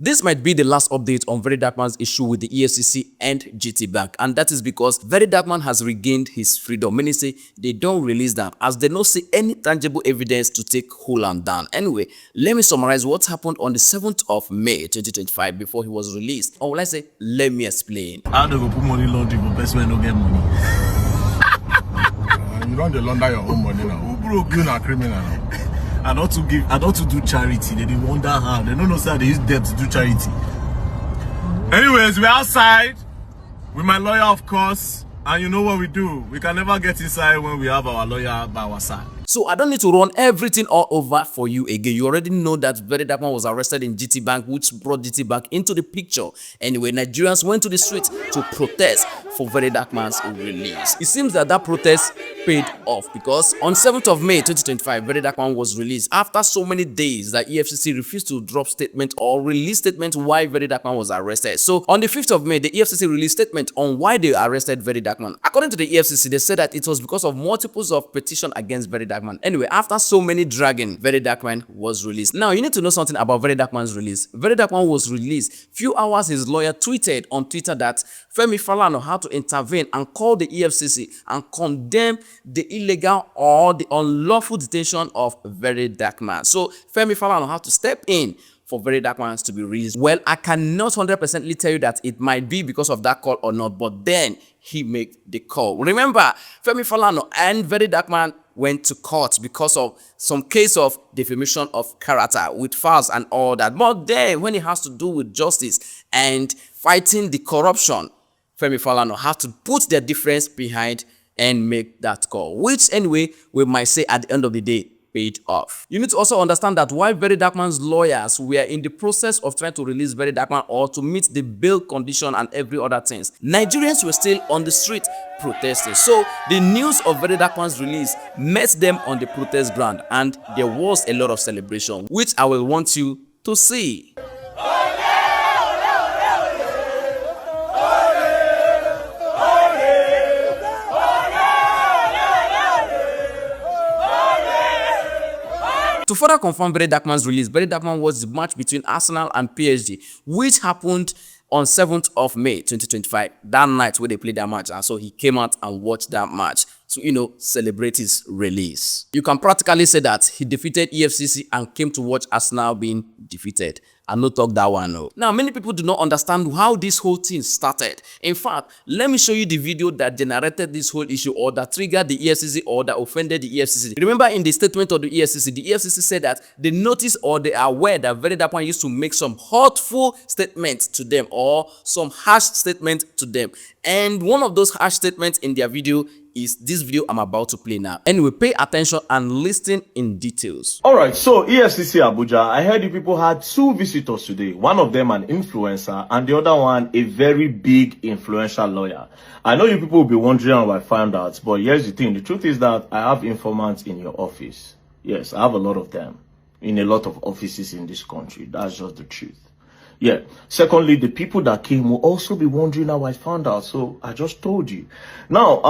This might be the last update on VeryDarkMan's issue with the EFCC and GT Bank, and that is because VeryDarkMan has regained his freedom, meaning say they don't release them as they don't see any tangible evidence to take Holland down. Anyway, let me summarize what happened on the 7th of May 2025 before he was released. Or will I say, let me explain. How do you put money laundering for person when no get money? You don't launder your own money now. Who broke? You're not a criminal now. I don't to do charity. They wonder how. They don't know how they use debt to do charity. Anyways, we're outside with my lawyer, of course. And you know what we do. We can never get inside when we have our lawyer by our side. So I don't need to run everything all over for you again. You already know that VeryDarkMan was arrested in GT Bank, which brought GT Bank into the picture. Anyway, Nigerians went to the street to protest for VeryDarkMan's release. It seems that protest paid off because on 7th of May 2025, VeryDarkMan was released after so many days that EFCC refused to drop statement or release statement why VeryDarkMan was arrested. So on the 5th of May, the EFCC released statement on why they arrested VeryDarkMan. According to the EFCC, they said that it was because of multiples of petition against VeryDarkMan. Anyway, after so many dragging, VeryDarkMan was released. Now, you need to know something about VeryDarkMan's release. VeryDarkMan was released. Few hours his lawyer tweeted on Twitter that Femi Falana had to intervene and call the EFCC and condemn the illegal or the unlawful detention of VeryDarkMan. So, Femi Falana had to step in for VeryDarkMan to be released. Well, I cannot 100% tell you that it might be because of that call or not, but then he made the call. Remember, Femi Falana and VeryDarkMan went to court because of some case of defamation of character with files and all that. But then, when it has to do with justice and fighting the corruption, Femi Falana had to put their difference behind and make that call, which anyway, we might say at the end of the day, paid off. You need to also understand that while VeryDarkMan's lawyers were in the process of trying to release VeryDarkMan or to meet the bail condition and every other things, Nigerians were still on the street protesting. So the news of VeryDarkMan's release met them on the protest ground and there was a lot of celebration, which I will want you to see. To further confirm VeryDarkMan's release, VeryDarkMan was the match between Arsenal and PSG, which happened on 7th of May 2025, that night where they played that match. And so he came out and watched that match to, celebrate his release. You can practically say that he defeated EFCC and came to watch Arsenal being defeated. And no talk that one, no. Now, many people do not understand how this whole thing started. In fact, let me show you the video that generated this whole issue or that triggered the EFCC or that offended the EFCC. Remember in the statement of the EFCC said that they noticed or they are aware that VeryDarkMan used to make some hurtful statements to them or some harsh statements to them. And one of those harsh statements in their video is this video I'm about to play now. Anyway, pay attention and listen in details. Alright, so EFCC Abuja, I heard you people had 2 visitors today. One of them an influencer and the other one a very big influential lawyer. I know you people will be wondering how I found out, but here's the thing. The truth is that I have informants in your office. Yes, I have a lot of them in a lot of offices in this country. That's just the truth. Yeah. Secondly, the people that came will also be wondering how I found out. So I just told you. Now,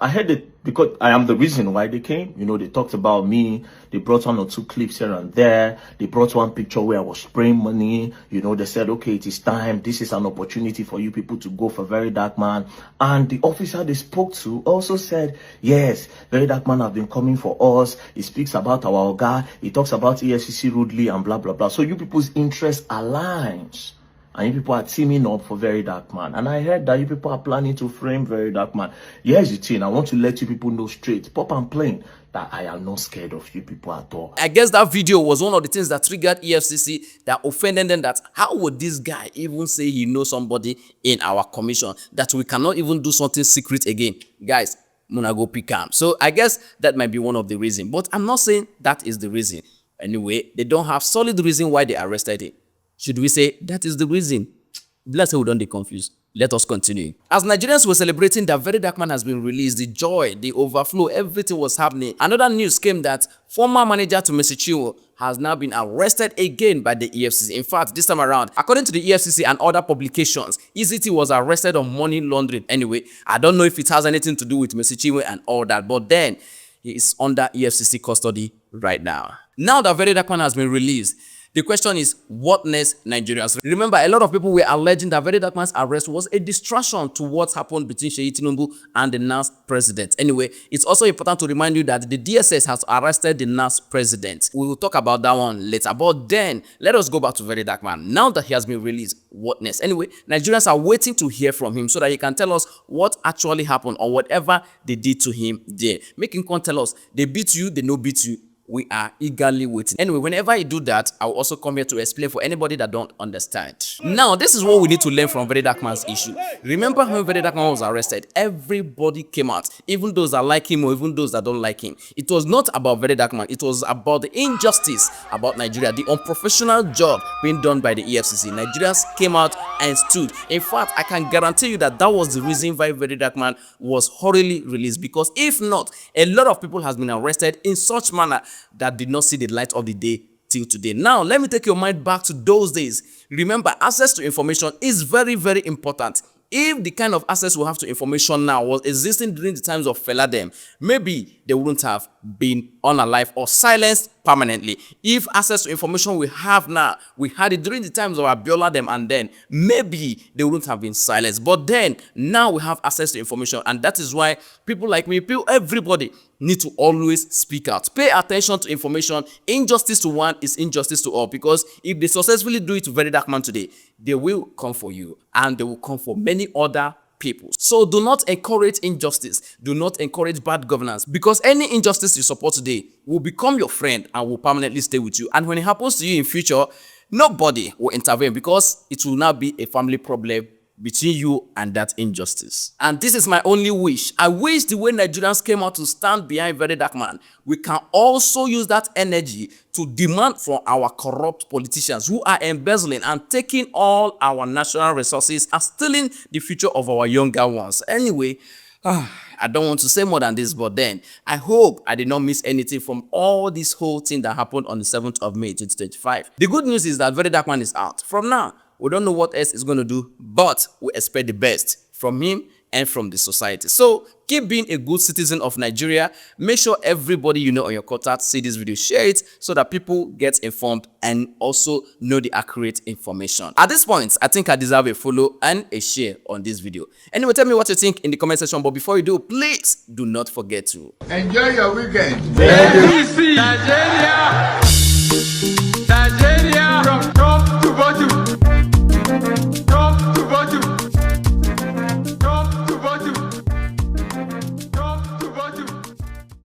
I heard it because I am the reason why they came. They talked about me. They brought 1 or 2 clips here and there. They brought one picture where I was spraying money. They said, okay, it is time. This is an opportunity for you people to go for VeryDarkMan. And the officer they spoke to also said, yes, VeryDarkMan have been coming for us. He speaks about our Oga. He talks about EFCC rudely and blah, blah, blah. So you people's interest aligns. And you people are teaming up for VeryDarkMan. And I heard that you people are planning to frame VeryDarkMan. Here's the thing. I want to let you people know straight, pop and plain, that I am not scared of you people at all. I guess that video was one of the things that triggered EFCC, that offended them, that how would this guy even say he knows somebody in our commission, that we cannot even do something secret again. Guys, Muna go pick him. So I guess that might be one of the reasons. But I'm not saying that is the reason. Anyway, they don't have solid reason why they arrested him. Should we say that is the reason? Let's say we don't get confused. Let us continue. As Nigerians were celebrating that VeryDarkMan has been released, the joy, the overflow, everything was happening. Another news came that former manager to Messi Chinwo has now been arrested again by the EFCC. In fact, this time around, according to the EFCC and other publications, EZT was arrested on money laundering. Anyway, I don't know if it has anything to do with Messi Chinwo and all that, but then he is under EFCC custody right now. Now that VeryDarkMan has been released, The question is, what next, Nigerians? Remember, a lot of people were alleging that VeryDarkMan's arrest was a distraction to what happened between Seyi Tinubu and the NAS president. Anyway, it's also important to remind you that the DSS has arrested the NAS president. We will talk about that one later. But then, let us go back to VeryDarkMan. Now that he has been released, what next? Anyway, Nigerians are waiting to hear from him so that he can tell us what actually happened or whatever they did to him there. Make him come tell us, they beat you, they no beat you. We are eagerly waiting. Anyway, whenever I do that, I will also come here to explain for anybody that don't understand. Now, this is what we need to learn from VeryDarkMan's issue. Remember when VeryDarkMan was arrested, everybody came out, even those that like him or even those that don't like him. It was not about VeryDarkMan, it was about the injustice about Nigeria, the unprofessional job being done by the EFCC. Nigerians came out and stood. In fact, I can guarantee you that that was the reason why VeryDarkMan was hurriedly released, because if not, a lot of people has been arrested in such manner that did not see the light of the day till today. Now, let me take your mind back to those days. Remember, access to information is very, very important. If the kind of access we have to information now was existing during the times of Fela them, maybe they wouldn't have been unalive or silenced permanently. If access to information we have now, we had it during the times of Abiola them, and then maybe they wouldn't have been silenced. But then, now we have access to information, and that is why people like me, everybody need to always speak out. Pay attention to information. Injustice to one is injustice to all, because if they successfully do it to VeryDarkMan today, they will come for you, and they will come for many other people. So do not encourage injustice. Do not encourage bad governance, because any injustice you support today will become your friend and will permanently stay with you. And when it happens to you in future, nobody will intervene, because it will now be a family problem between you and that injustice. And this is my only wish. I wish the way Nigerians came out to stand behind VeryDarkMan, we can also use that energy to demand from our corrupt politicians who are embezzling and taking all our national resources and stealing the future of our younger ones. Anyway, I don't want to say more than this, but then I hope I did not miss anything from all this whole thing that happened on the 7th of May 2025. The good news is that VeryDarkMan is out. From now, we don't know what else he's going to do, but we expect the best from him and from the society. So keep being a good citizen of Nigeria. Make sure everybody you know on your contact see this video, share it so that people get informed and also know the accurate information. At this point, I think I deserve a follow and a share on this video. Anyway, tell me what you think in the comment section. But before you do, please do not forget to Enjoy your weekend. VeryDarkMan.